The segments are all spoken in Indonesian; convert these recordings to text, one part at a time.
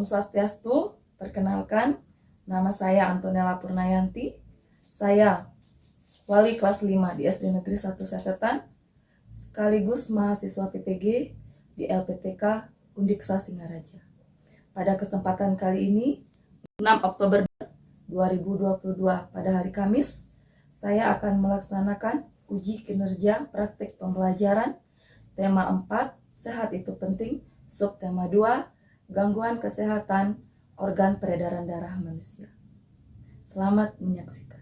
Swastiastu. Perkenalkan, nama saya Antonella Purnayanti. Saya wali kelas 5 di SD Negeri 1 Sesetan, sekaligus mahasiswa PPG di LPTK Undiksa Singaraja. Pada kesempatan kali ini, 6 Oktober 2022 pada hari Kamis, saya akan melaksanakan uji kinerja praktik pembelajaran tema 4, sehat itu penting, subtema 2, gangguan kesehatan organ peredaran darah manusia. Selamat menyaksikan.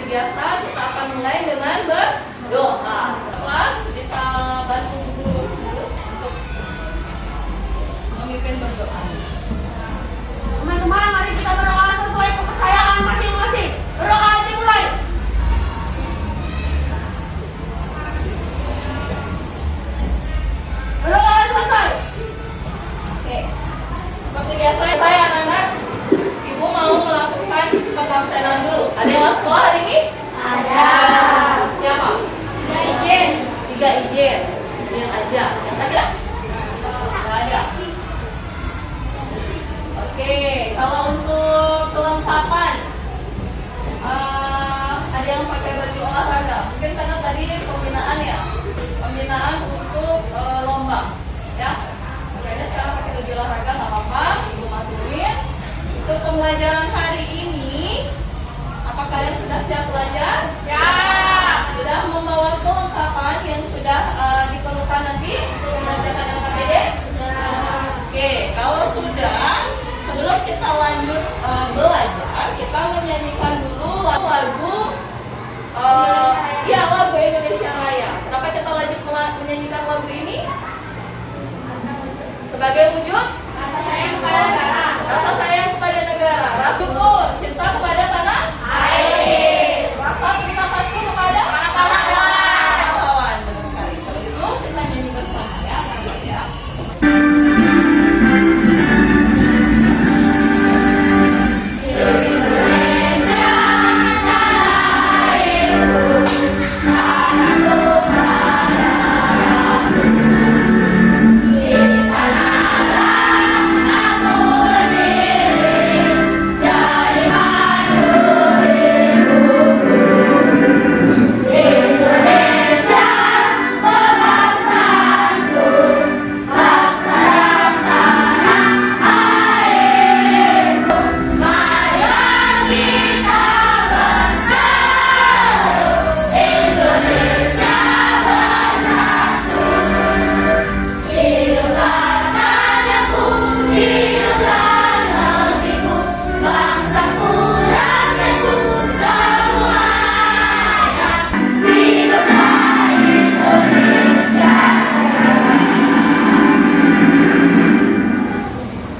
Biasa kita akan mulai dengan berdoa. Kelas bisa bantu guru untuk memimpin berdoa. Teman-teman, mari kita berdoa sesuai kepercayaan masing-masing. Berdoa dimulai. Berdoa selesai. Oke. Seperti biasa saya anak-anak, Ibu mau melakukan pengabsenan dulu. Ada yang masuk sekolah hari ini? Ada. Siapa? 3 izin. 3 izin. Izin aja. Yang saja? Nggak ada. Oke, kalau untuk kelengkapan, ada yang pakai baju olahraga. Mungkin karena tadi pembinaan ya, pembinaan untuk lomba, ya. Makanya sekarang pakai baju olahraga nggak apa-apa. Ibu maturin. Untuk pembelajaran hari ini, apa kalian sudah siap belajar? Siap. Sudah membawa kelengkapan yang sudah diperlukan nanti untuk mengerjakan LKPD? Oke, kalau sudah, sebelum kita lanjut belajar, kita menyanyikan dulu lagu lagu Indonesia Raya. Kenapa kita lanjut menyanyikan lagu ini? Sebagai wujud Rasa sayang kepada negara. rasa sayang kepada negara, rasa syukur, cinta kepada tanah Air. rasa terima kasih kepada Para pahlawan. Benar sekali. Kalau gitu kita nyanyi bersama ya, anak-anak ya.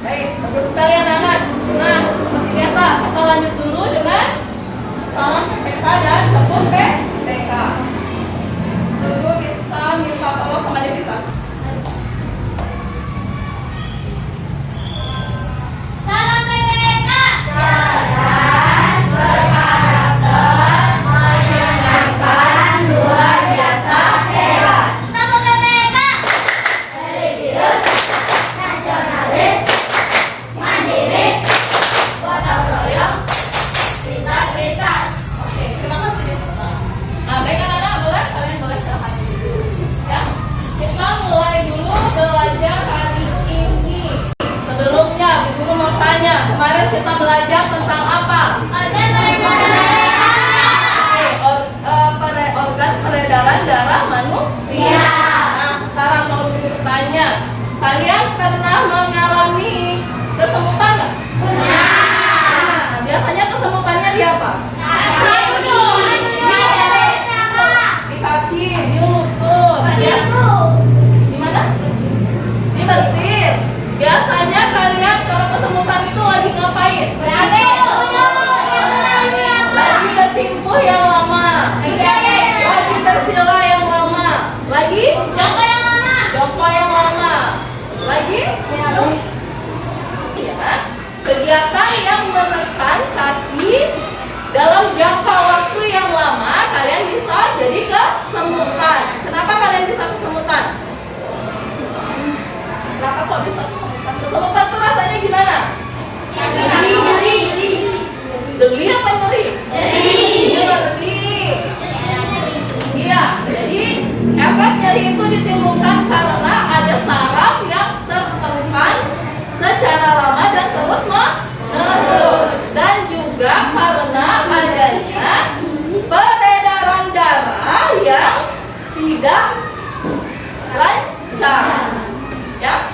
Baik, bagus sekali anak-anak. Nah, seperti biasa, kita lanjut dulu dengan salam PPK dan tepuk PPK. Dulu bisa minta tolong sama adik kita. Salam PPK. Cerdas, berkarakter, menyenangkan, luar biasa, hebat. Salam PPK. Religius, nasionalis, mandiri, gotong royong, integritas. Oke, terima kasih. Nah, baik anak-anak, kalian boleh silahkan dulu. Ya, kita mulai dulu belajar hari ini. Sebelumnya, Bu Guru mau tanya, kemarin kita belajar tentang apa? Organ peredaran darah. Oke, darah manusia. Nah, sekarang kalau begitu tanya, kalian pernah mengalami kesemutan nggak? Nah, biasanya kesemutannya di apa? Di kaki, di lutut, ya? Di mana? Di betis. Biasanya kalian kalau kesemutan itu lagi ngapain? Lagi bertimpuh yang lama, lagi bersila yang lama, lagi jongkok yang lama, lagi ya, kegiatan yang menekan kaki dalam jangka waktu yang lama, kalian bisa jadi kesemutan. Kenapa kalian bisa kesemutan? Kenapa kok bisa kesemutan? Kesemutan tuh rasanya gimana? Geli apa nyeri? Nyeri. Iya, jadi efek nyeri itu ditimbulkan karena ada saraf yang tertekan secara lama dan terus menerus, dan juga karena adanya peredaran darah yang tidak lancar. Ya,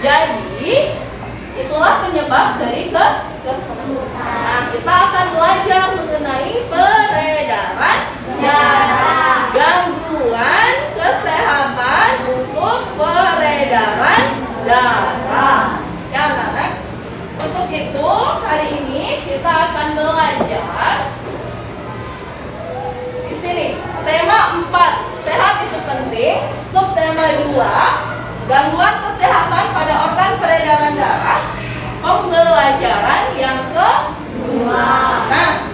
jadi itulah penyebab dari kesemutan. Nah, kita akan belajar mengenai peredaran darah, gangguan kesehatan untuk peredaran darah. Ya, anak-anak. Untuk itu, hari ini kita akan belajar di sini tema 4, sehat itu penting. Subtema 2, gangguan kesehatan pada organ peredaran darah. Pembelajaran yang kedua. Nah,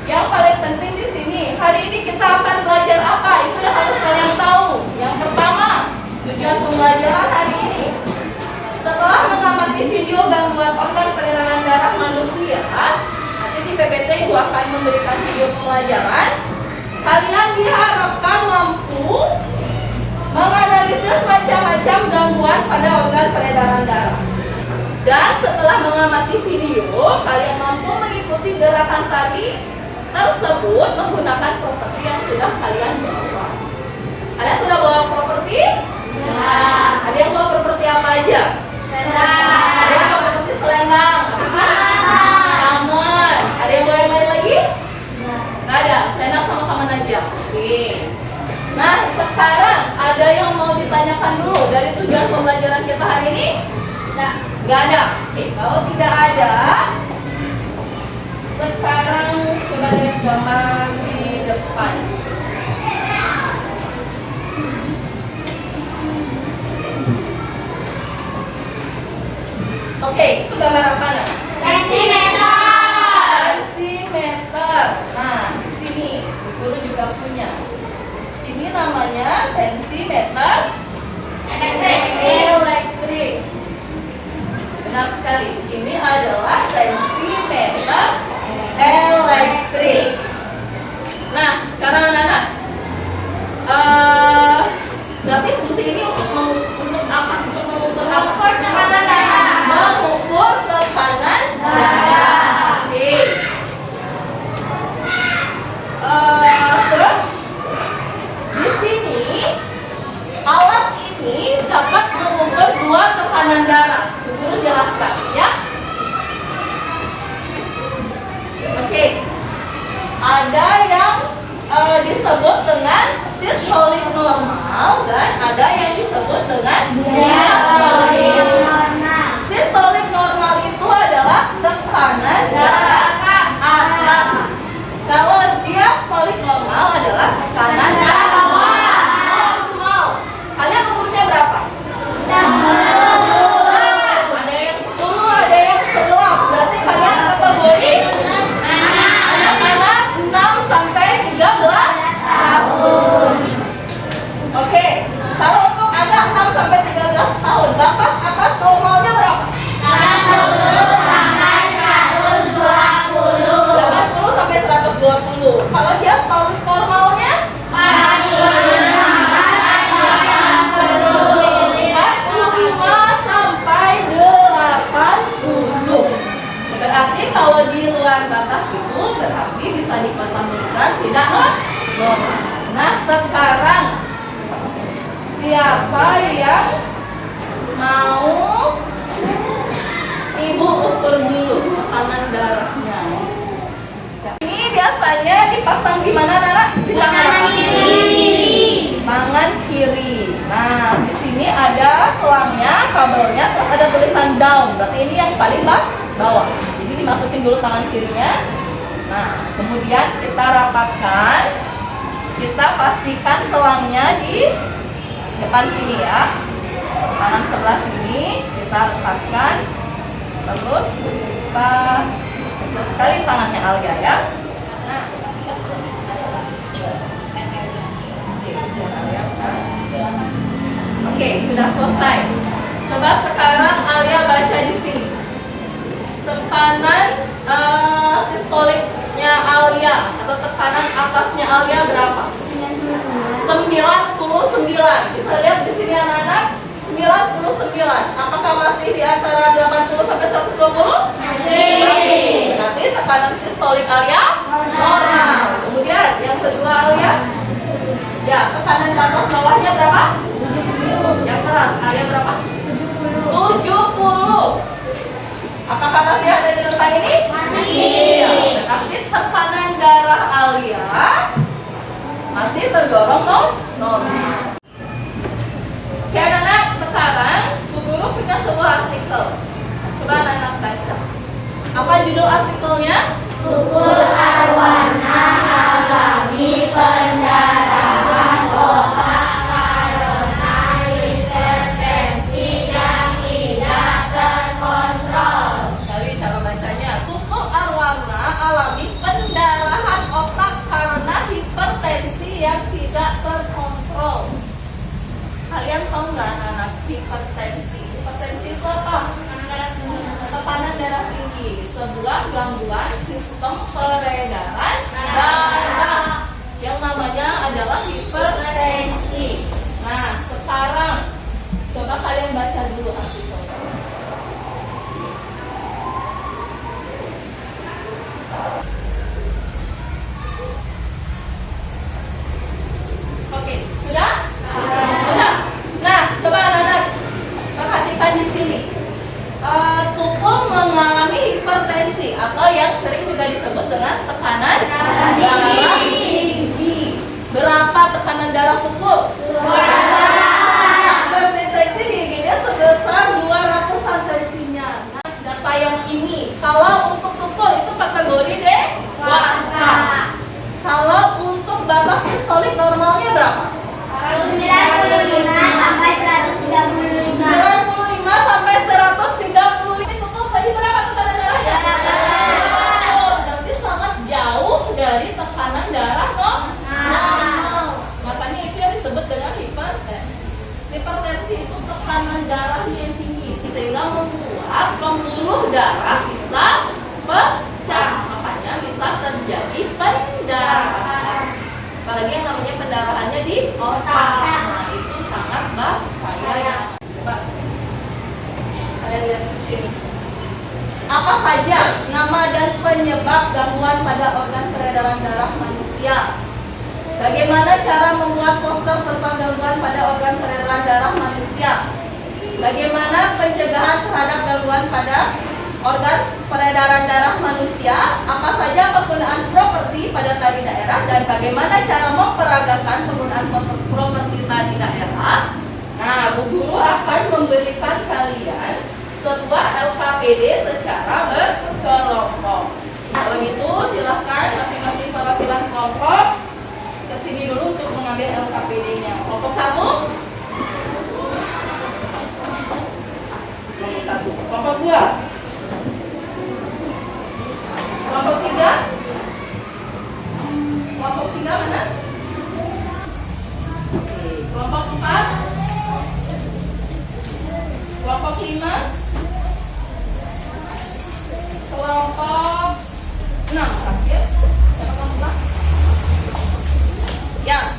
yang paling penting di sini, hari ini kita akan belajar apa? Itu yang harus kalian tahu. Yang pertama, tujuan pembelajaran hari ini, setelah mengamati video gangguan organ peredaran darah manusia, nanti di PPT Ibu akan memberikan video pembelajaran. Kalian diharapkan mampu menganalisis macam-macam gangguan pada organ peredaran darah. Dan setelah mengamati video, kalian mampu mengikuti gerakan tadi tersebut menggunakan properti yang sudah kalian bawa. Kalian sudah bawa properti? Ya. Ada yang bawa properti apa aja? Ada yang bawa properti selendang, kaman. Ada yang bawa yang lain lagi? Nggak ada, selendang sama kaman aja. Oke. Nah, sekarang ada yang mau ditanyakan dulu dari tujuan pembelajaran kita hari ini? Nggak ada. Oke, kalau tidak ada, sekarang coba lihat gambar di depan. Oke, itu gambar apa nih? Tensimeter. Nah, di sini guru juga punya. Ini namanya tensimeter elektrik. Benar sekali. Ini adalah tensimeter elektrik. Nah, sekarang anak-anak, berarti fungsi ini untuk apa? Untuk mengukur apa? Mengukur tekanan darah. Oke. Terus di sini alat ini dapat mengukur 2 tekanan darah. Guru jelaskan ya. Oke. Ada yang disebut dengan sistolik normal dan ada yang disebut dengan diastolik. Sistolik normal itu adalah tekanan darah atas. Kalau diastolik normal adalah tekanan darah normal. Kalian umurnya berapa? 10. Ada yang 10, ada yang 11. Berarti kalian kategori anak-anak 6 sampai 13 tahun. Oke. Kalau untuk anak 6 sampai 13 tahun, batas atas normalnya berapa? 80 sampai 120. Kalau dia stolik normalnya 45 sampai 80. Berarti kalau di luar batas itu berarti bisa dikategorikan tidak normal. Nah, sekarang siapa yang mau ibu ukur dulu tekanan darahnya? Ini biasanya dipasang di mana, Nana? Di tangan kiri. Tangan kiri. Nah, di sini ada selangnya, kabelnya, terus ada tulisan down. Berarti ini yang paling bawah. Jadi dimasukin dulu tangan kirinya. Nah, kemudian kita rapatkan. Kita pastikan selangnya di depan sini ya. Tangan sebelah sini kita rapatkan. Terus kita terus sekali tangannya Alia ya. Nah, oke, sudah selesai. Coba sekarang Alia baca di sini. Tekanan sistoliknya Alia atau tekanan atasnya Alia berapa? 99. Bisa lihat di sini anak-anak. 99. Apakah masih di antara 80 sampai 120? Masih. Berarti tekanan sistolik Alia normal. Kemudian yang kedua Alia, ya tekanan ke atas bawahnya berapa? 70. Yang keras Alia berapa? 70. Apakah masih ada di rentang ini? Masih. Ya, tapi tekanan darah Alia masih tergolong normal. Oke anak-anak, sekarang Bu Guru punya sebuah artikel. Coba anak-anak baca. Apa judul artikelnya? Ukur arwana alami pendarahan otak karena hipertensi yang tidak terkontrol. Sekali cara bacanya. Tukul arwana alami pendarahan otak karena hipertensi yang tidak terkontrol. Kalian tahu nggak anak-anak hipertensi? Hipertensi itu apa? Tekanan darah tinggi, sebuah gangguan sistem peredaran darah yang namanya adalah hipertensi. Nah, sekarang coba kalian baca dulu artikelnya. Oke, sudah? Sudah. Nah, coba anak-anak perhatikan di sini. Tukul mengalami hipertensi atau yang sering juga disebut dengan tekanan darah tinggi. Berapa tekanan darah Tukul? 200. Terdeteksi di IGD sebesar 200-an tensinya. Nah, data yang ini, kalau untuk Tukul itu kategori dewasa. Kalau untuk batas sistolik normalnya berapa? 195 sampai 135. 95 sampai 135. Itu tuh tadi berapa tekanan darahnya? 100. Berarti sangat jauh dari tekanan darah normal. Makanya itu yang disebut dengan hipertensi. Hipertensi itu tekanan darahnya yang tinggi sehingga membuat pembuluh darah bisa pecah. Makanya bisa terjadi pendarahan. Apalagi yang namanya pendarahannya di otak. Nah, itu sangat bahaya. Coba kalian lihat di sini. Apa saja nama dan penyebab gangguan pada organ peredaran darah manusia? Bagaimana cara membuat poster tentang gangguan pada organ peredaran darah manusia? Bagaimana pencegahan terhadap gangguan pada organ peredaran darah manusia? Apa saja penggunaan properti pada tadi daerah dan bagaimana cara memperagakan penggunaan properti tadi daerah? Nah, Bu Guru akan memberikan kalian sebuah LKPD secara berkelompok. Kalau gitu silahkan masing-masing perwakilan kelompok kesini dulu untuk mengambil LKPD-nya. Kelompok 1, kelompok 2, kelompok 3, kelompok 3 mana? Oke, kelompok 4, kelompok 5, kelompok 6 terakhir. Siapa kelompok 4? Ya.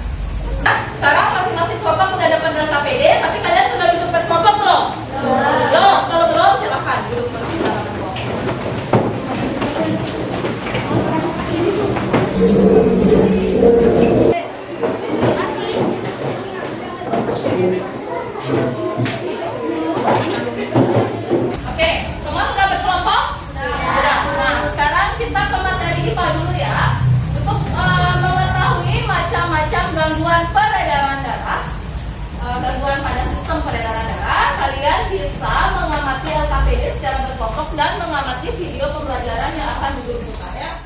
Nah, sekarang masing-masing kelompok sudah dapat LKPD, tapi kalian sudah duduk berkelompok belum? Belum. Kalau belum silakan duduk bersama kelompok. dan mengamati video pembelajaran yang akan Guru buka ya.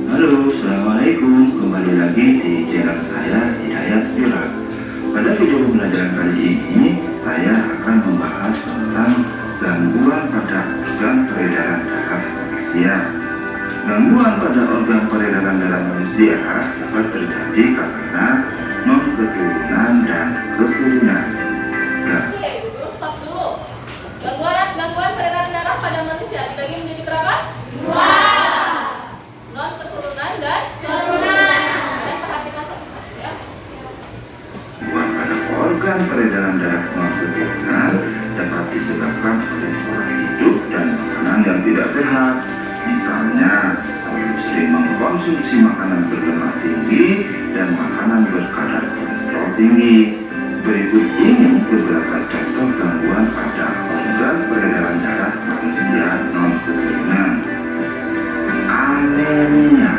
Halo, Assalamualaikum. Kembali lagi di channel saya, Hidayat Bella. Pada video pembelajaran kali ini, saya akan membahas tentang gangguan pada organ peredaran darah manusia. Gangguan pada organ peredaran darah manusia dapat terjadi karena non-keturunan dan keturunan. Oke, Guru stop dulu. Gangguan peredaran darah pada manusia dibagi menjadi berapa? 2. Non keturunan dan keturunan. Kalian perhatikan satu-satu ya. Gangguan pada organ peredaran darah non-keturunan dapat disebabkan oleh pola hidup dan makanan yang tidak sehat. Misalnya, sering mengkonsumsi makanan berlemak tinggi dan makanan berkadar kolesterol tinggi. Berikut ini beberapa contoh gangguan pada organ peredaran darah manusia non-keturunan. Anemia.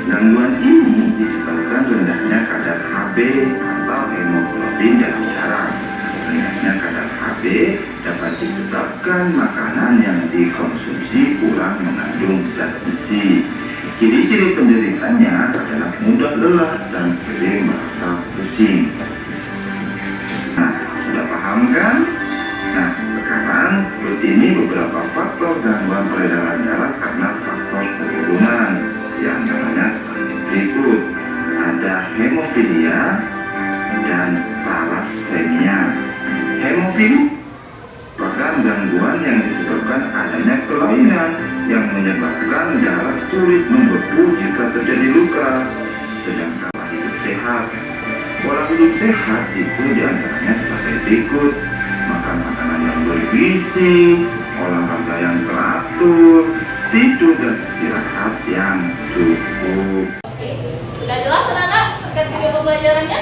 Gangguan ini disebabkan rendahnya kadar Hb atau hemoglobin dalam darah. Rendahnya kadar Hb dapat disebabkan makanan yang dikonsumsi kurang mengandung zat gizi. Ciri-ciri penderitanya adalah mudah lelah dan sering merasa pusing. Nah, sudah paham kan? Nah, sekarang berikut ini beberapa faktor gangguan peredaran darah karena faktor keturunan. Di antaranya seperti berikut. Ada hemofilia dan thalassemia. Hemofili merupakan gangguan yang disebabkan adanya kelainan yang menyebabkan darah sulit membeku jika terjadi luka. Sedangkan pola hidup sehat. Pola hidup sehat itu diantaranya sebagai berikut: makan makanan yang bergizi, olahraga yang teratur, tidur dan istirahat yang cukup. Oke, sudah jelas anak-anak terkait video pembelajarannya?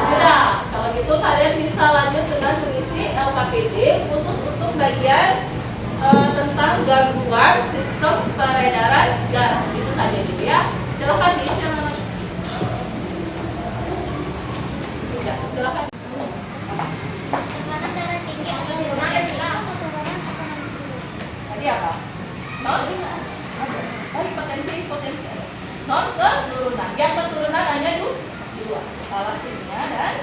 Sudah. Kalau gitu kalian bisa lanjut dengan mengisi LKPD khusus untuk bagian tentang gangguan sistem peredaran darah. Itu saja dulu ya. Silakan diisi anak-anak. Ya, silakan. Tadi apa? Non? Tadi potensi. Non keturunan. Yang keturunan hanya 2. Thalassemia dan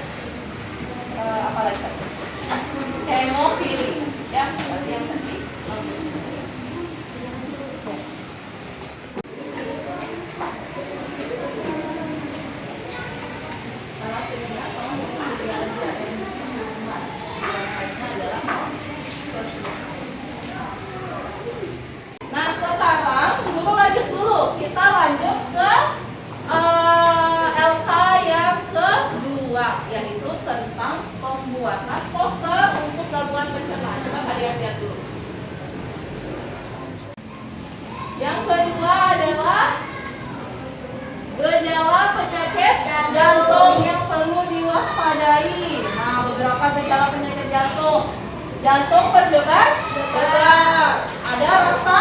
apa lagi tadi? Hemofili. Ya, berarti yang tadi. Thalassemia atau hemofili aja. Nah, sekarang Guru lanjut dulu. Kita lanjut ke LK yang kedua, yaitu tentang pembuatan poster untuk gangguan pencernaan. Coba kalian lihat dulu. Yang kedua adalah gejala penyakit jantung yang perlu diwaspadai. Nah, beberapa gejala penyakit jantung. Jantung berdebar, ada rasa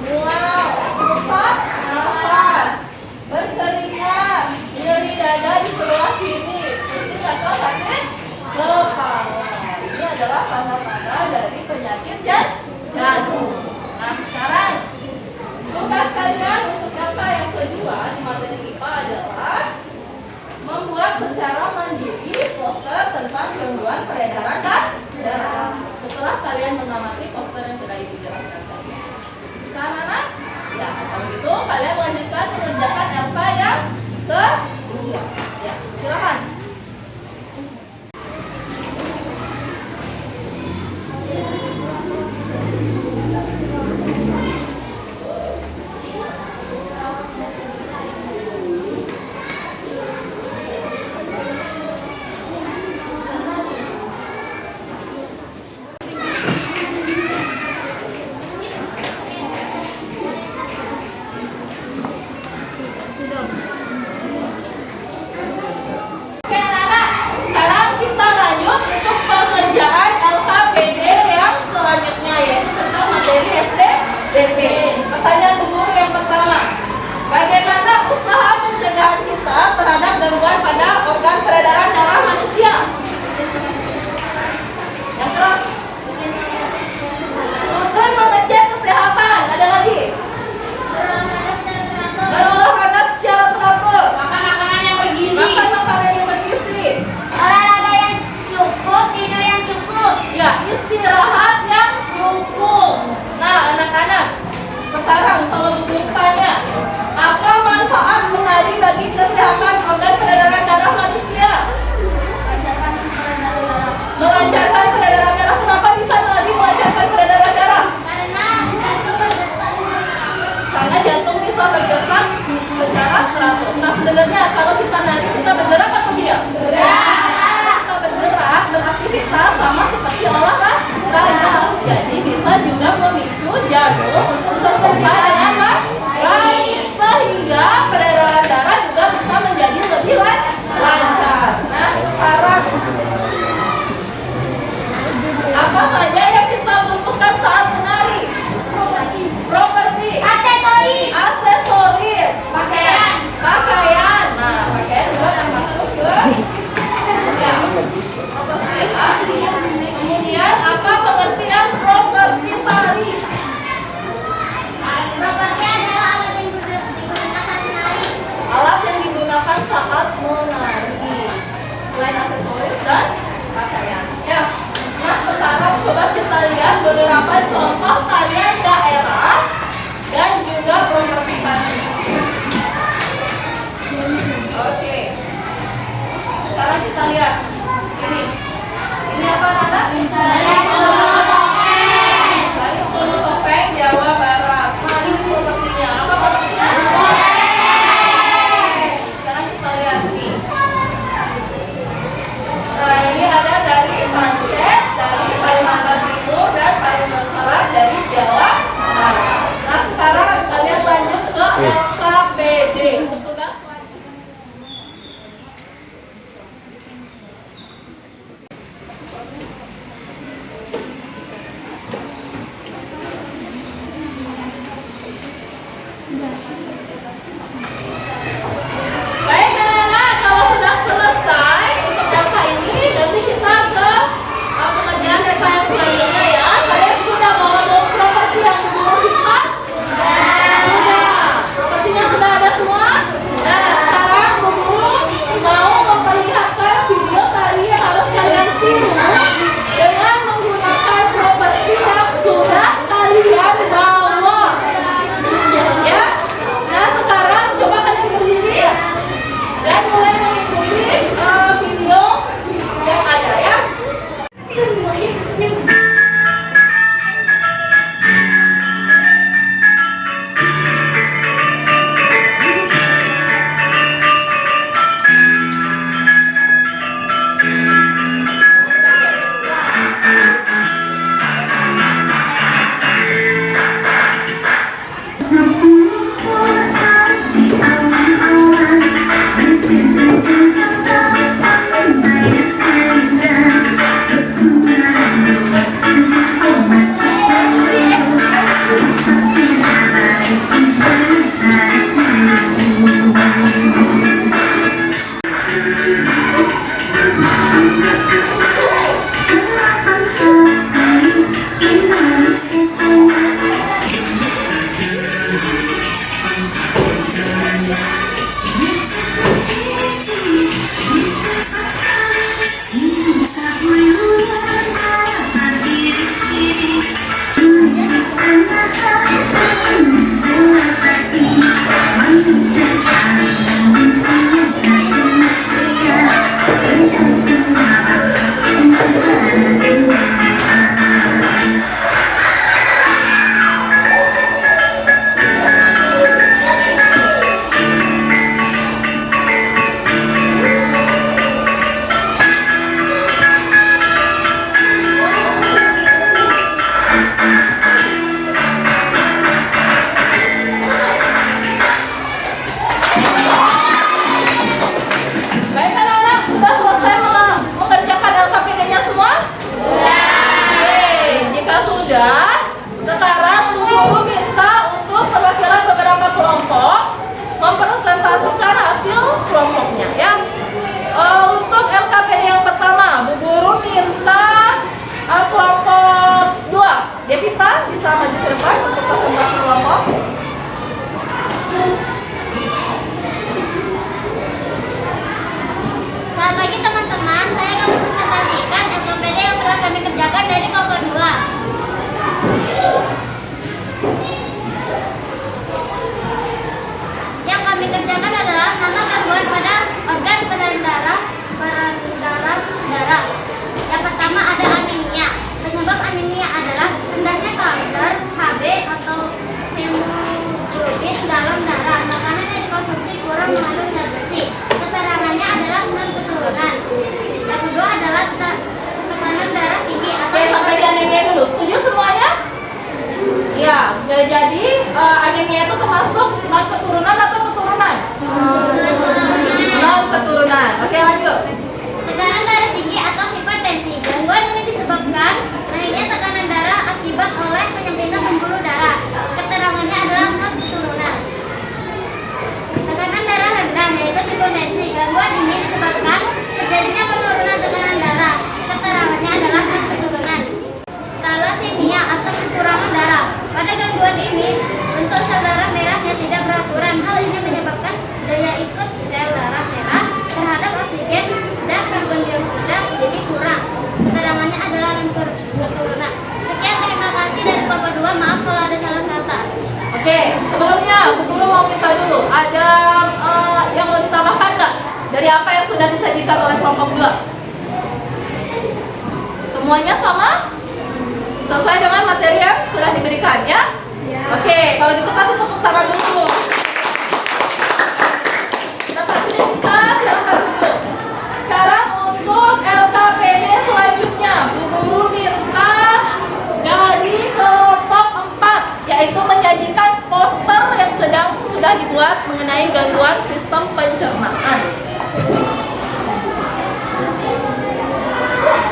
mual, sesak nafas, berkeringat, nyeri dada di sebelah kiri, pusing atau sakit kepala. Ini adalah tanda-tanda dari penyakit jantung. Nah, sekarang tugas kalian untuk LK yang kedua di materi IPA adalah membuat secara mandiri poster tentang gangguan peredaran darah. Setelah kalian mengamati poster yang sudah ibu jelaskan tadi. Bisa anak-anak? Ya, kalau gitu kalian lanjutkan mengerjakan LK yang kedua. Ya, silakan. sekarang kalau Bu Guru tanya, apa manfaat menari bagi kesehatan organ peredaran darah manusia? Melancarkan peredaran darah. Kenapa bisa menari melancarkan peredaran darah? Karena jantung bisa bergerak secara teratur. Nah sebenarnya kalau kita nari kita bergerak atau tidak? Kita bergerak, beraktivitas sama seperti olahraga. Jadi bisa juga memicu jantung untuk bekerja dengan baik sehingga peredaran darah juga bisa menjadi lebih lancar. Nah sekarang apa saja yang kita butuhkan saat menari? Properti, aksesoris, pakaian. Nah, pakaian juga termasuk ke ya, properti. Kemudian apa pengertian properti tari? Alat yang digunakan saat menari. Selain aksesoris dan pakaian. Ya. Nah, sekarang coba kita lihat beberapa contoh tarian daerah dan juga properti tari. Oke. Sekarang kita lihat ini. Ini apa Nana? Tari Pono Topeng Jawa Barat. Nah, ini propertinya. Apa propertinya? Sekarang kita lihat nih. Nah, ini ada dari Pancet, dari Kalimantan Timur, dan Kalimantan Barat dari Jawa Barat. Nah, sekarang kalian lanjut ke LKPD. Petugas wajib. Baik anak-anak, kalau sudah selesai untuk LK ini, nanti kita ke pengerjaan LK yang selanjutnya ya. Saya sudah bawa properti yang sebelum kita. Sudah. Propertinya sudah ada semua. Nah, sekarang Bu Guru mau memperlihatkan video tari yang harus kalian tiru dengan menggunakan properti yang sudah kalian bawa. Ya. Nah, sekarang coba kalian berdiri dan mulai mengikuti video yang ada ya. mempresentasikan hasil kelompoknya ya. Untuk LKPD yang pertama, Bu Guru minta kelompok 2. Devita bisa maju ke depan untuk presentasi kelompok. Selamat pagi teman-teman, saya akan mempresentasikan LKPD yang telah kami kerjakan dari kelompok 2. mengandung zat besi. Keterangannya adalah non keturunan. Yang kedua adalah tekanan darah tinggi atau Oke, sampai di anemia dulu. Setuju semuanya? Ya, jadi anemia itu termasuk non keturunan atau keturunan? Non keturunan. Oke, lanjut. tekanan darah tinggi atau hipertensi. Gangguan ini disebabkan naiknya tekanan darah akibat oleh penyempitan pembuluh darah. Keterangannya adalah non keturunan. Tekanan darah rendah yaitu hipotensi. Gangguan ini disebabkan terjadinya penurunan tekanan darah. Keterangannya adalah non keturunan. Thalassemia atau kekurangan darah. Pada gangguan ini, bentuk sel darah merahnya tidak beraturan. Hal ini menyebabkan daya ikut sel darah merah terhadap oksigen dan karbon dioksida jadi kurang. Keterangannya adalah non keturunan. Sekian, terima kasih dari kelompok 2. Maaf kalau ada salah kata. Oke, sebelumnya Bu Guru mau minta dulu, ada yang mau ditambahkan nggak dari apa yang sudah disajikan oleh kelompok 2? Semuanya sama? Sesuai dengan materi yang sudah diberikan ya? Oke, kalau gitu kasih tepuk tangan dulu. Kita kasih kita silakan duduk. Sekarang untuk LKPD selanjutnya, Bu Guru minta dari kelompok 4, yaitu menyajikan poster yang sudah dibuat mengenai gangguan sistem pencernaan.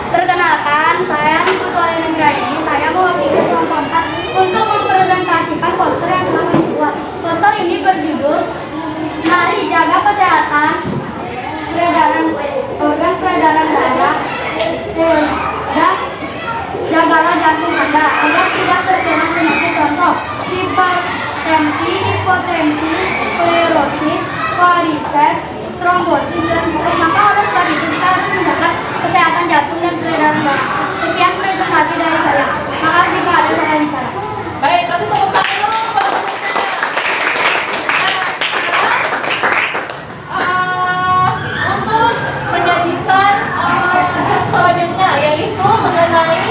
Perkenalkan, saya Putuali Negraini. Saya mewakili kelompok 4 untuk mempresentasikan poster yang telah dibuat. Poster ini berjudul Mari Jaga Kesehatan Organ Peredaran Darah dan jagalah jantung Anda agar tidak terserang penyakit contoh hipertensi, hipotensi, sklerosis, varises, trombosis, dan stroke. Maka oleh sebab itu kita harus menjaga kesehatan jantung dan peredaran darah. Sekian presentasi dari saya. Maaf jika ada salah bicara. Baik, kasih tepuk tangan dulu. Untuk menyajikan yang selanjutnya, yaitu mengenai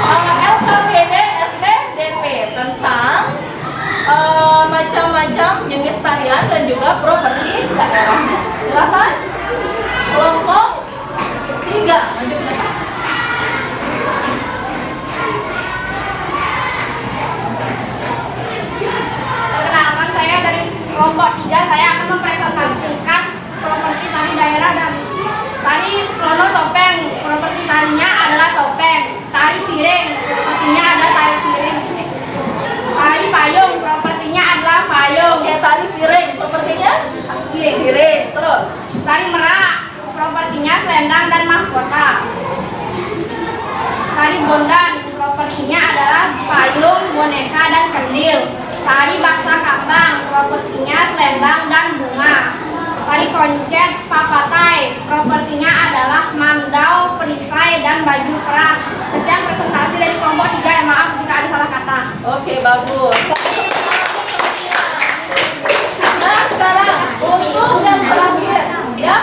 LKPD SPDP tentang macam-macam jenis tarian dan juga properti daerahnya. Silakan kelompok 3 maju ke depan. Perkenalkan, saya dari kelompok 3. Saya akan mempresentasikan properti tari daerah dan tari klono topeng. Properti tarinya adalah topeng. Tari piring, propertinya ada tari piring. Tari payung, propertinya adalah payung. Oke, tari piring, propertinya Piring. piring. Terus Tari merak, propertinya selendang dan mahkota. Tari bondan, propertinya adalah payung, boneka, dan kendil. Tari baksa kambang, propertinya selendang dan bunga. Tari konset papatai, propertinya adalah mandau, perisai, dan baju perang. Sekian presentasi dari kelompok 3. Maaf jika ada salah kata. oke, bagus. Nah, sekarang untuk yang terakhir ya,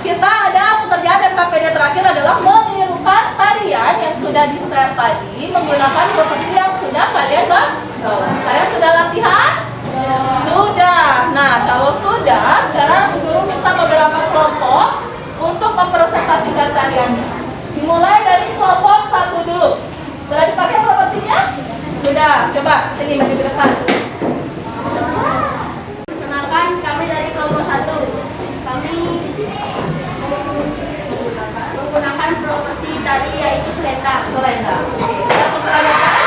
kita ada pekerjaan LKPD terakhir adalah menirukan tarian yang sudah di-share tadi menggunakan properti yang sudah kalian bawa. Kalian sudah latihan? Sudah. Nah, kalau sudah, sekarang guru minta beberapa kelompok untuk mempresentasikan tariannya. Dimulai dari kelompok 1 dulu. Sudah dipakai propertinya? Sudah. Coba sini maju ke depan. Kenalkan, kami dari kelompok 1. Kami menggunakan properti tadi yaitu selendang. Selendang. Oke, saya mempertanyakan.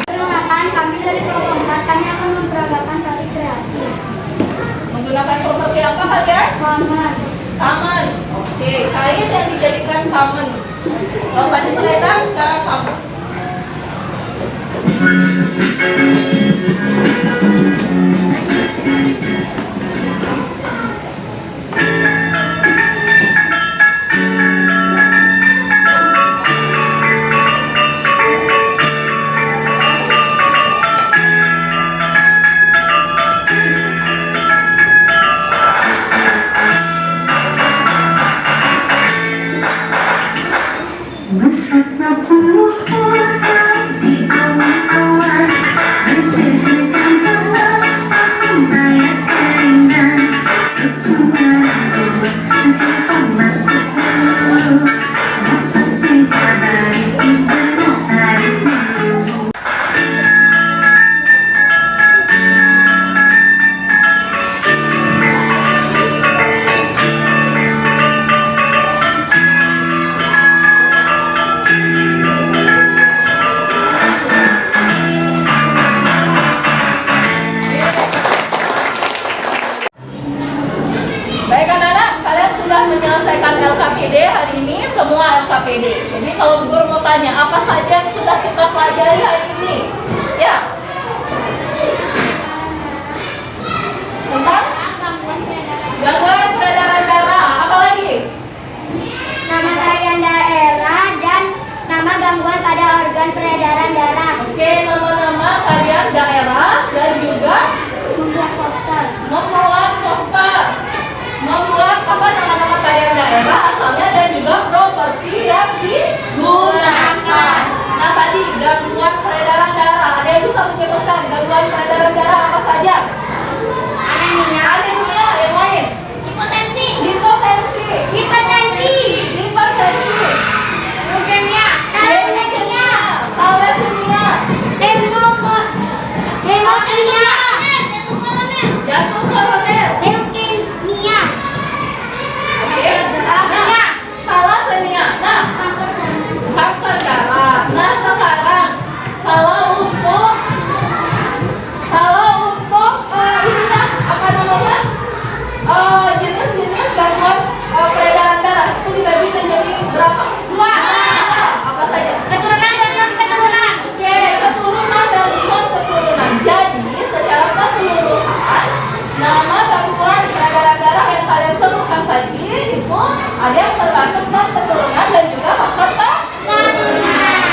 Perkenalkan, kami dari kelompok 4, kami akan memperagakan tari kreasi. Menggunakan properti apa kalian? Selamat. Kamen. Oke, kain yang dijadikan kamen. Bani selendang sekarang kamen. Mesatnya puluh di awan-awan, berjam-jam membayar keringan, sebulan luas menjemput mataku, dapat dikabari ibu harimu. Baik anak-anak, kalian sudah menyelesaikan LKPD hari ini, semua LKPD. Jadi kalau guru mau tanya, apa saja yang sudah kita pelajari hari ini? Ya. Tentang gangguan peredaran darah. Apa lagi? Nama tarian daerah dan nama gangguan pada organ peredaran darah. Oke, nama-nama tarian daerah dan juga Membuat poster. membuat poster. Membuat apa nama-nama tarian daerah asalnya dan juga properti yang digunakan. Nah tadi gangguan peredaran darah. Ada yang bisa menyebutkan gangguan peredaran darah apa saja? Anemia. Anemia, yang lain. Hipotensi. Hipotensi. Hipertensi. Hipertensi. Leukemia. Thalassemia. Thalassemia. Hemofilia. Jantung koroner. Leukemia. Oke. Nah, thalassemia. Nah, kanker darah. Nah sekarang kalau untuk ininya apa namanya jenis-jenis gangguan peredaran darah itu dibagi menjadi berapa? Dua. Apa saja? Keturunan dan non keturunan. Oke, keturunan dan non keturunan. Jadi secara keseluruhan nama gangguan peredaran darah yang kalian sebutkan tadi itu ada yang termasuk non keturunan dan juga faktor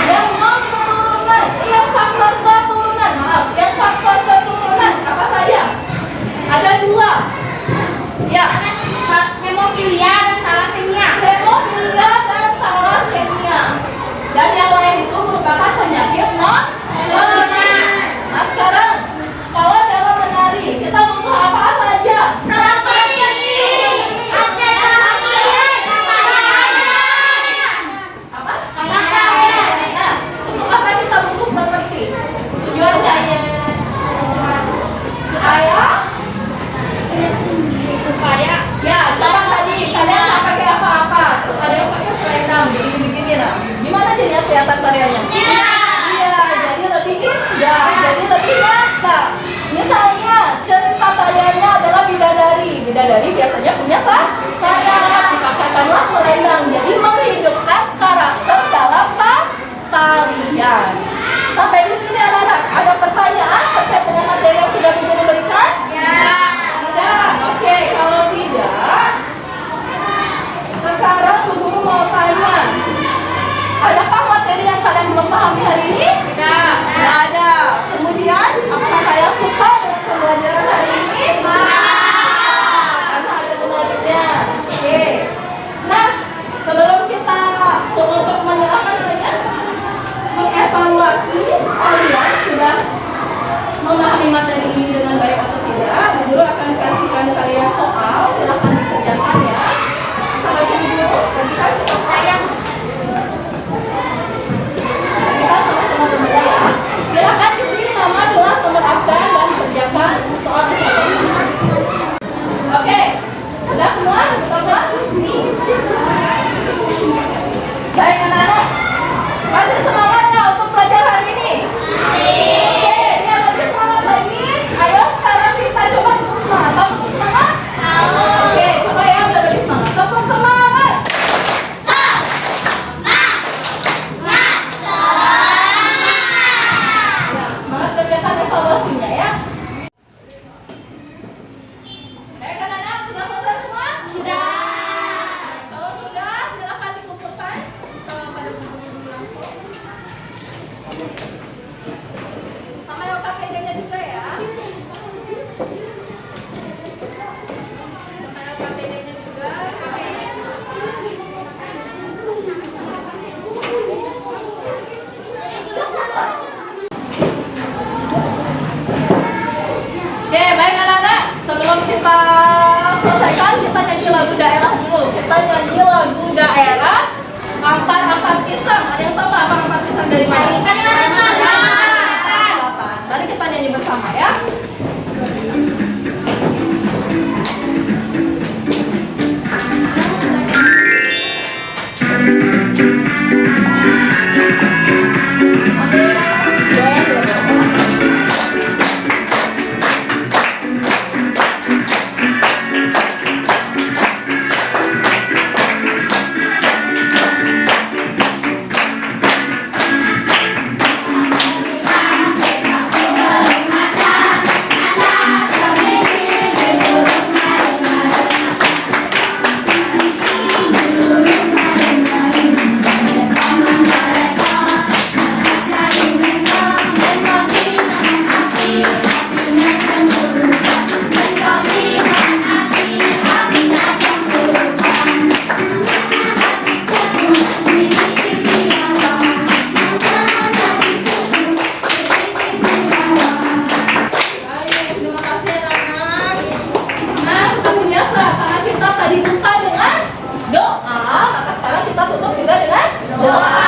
yang non keturunan, yang faktor keturunan, maaf, yang faktor keturunan apa saja? Ada dua, ya, Hemofilia dan thalassemia. hemofilia dan thalassemia. Dan yang lain itu merupakan penyakit non keturunan. Nah sekarang kalau dalam menari kita butuh apa saja? Apa? Nah, untuk apa kita butuh properti? Tujuannya supaya ya, coba tadi kalian nggak pakai apa-apa, terus ada yang pakai selendang, begini-begini lah. Gimana jadinya kelihatan tariannya? Iya, jadi lebih indah, jadi lebih nyata. Misalnya cerita tariannya adalah bidadari. Bidadari biasanya punya sayap, dipakaikanlah selendang, jadi menghidupkan karakter dalam tarian. Sampai di sini anak-anak, ada pertanyaan terkait dengan materi yang sudah Ibu berikan? Tidak. Oke, kalau tidak, sekarang guru mau tanya, adakah materi yang kalian belum pahami hari ini? Tidak ada. Kemudian, apakah kalian suka dengan pembelajaran hari ini? Karena ada menariknya. Oke. Nah, sebelum kita untuk memahami materi ini dengan baik atau tidak, Bu Guru akan kasihkan kalian soal, silahkan dikerjakan ya. Assalamualaikum Bu Guru, berikan kita sayang. Kita sama-sama berbeda ya. Silahkan isi nama, kelas, nomor absen dan kerjakan soal tersebut. Oke, sudah semua? Betul-betul? Baik anak-anak, masih semangat nggak untuk pelajaran hari ini? Oke, biar lebih semangat lagi, ayo sekarang kita coba tepuk semangat. Tahu tepuk semangat? Oke, coba ya biar lebih semangat. Tepuk semangat. Ya, semangat kerjakan evaluasinya ya. Baik anak-anak, sudah selesai semua? Kalau sudah, silakan dikumpulkan pada buku-buku langsung. Sama LKPD-nya juga ya. Sama LKPD-nya juga. Oke, baik anak-anak. Sebelum kita selesaikan, kita nyanyi lagu daerah dulu. Kita nyanyi lagu daerah Ampar-ampar pisang. Ada yang tahu nggak ampar-ampar pisang dari mana? Kalimantan Selatan. Mari kita nyanyi bersama ya. Baik, terima kasih anak-anak. Nah, seperti biasa, karena kita tadi buka dengan doa, maka sekarang kita tutup juga dengan doa.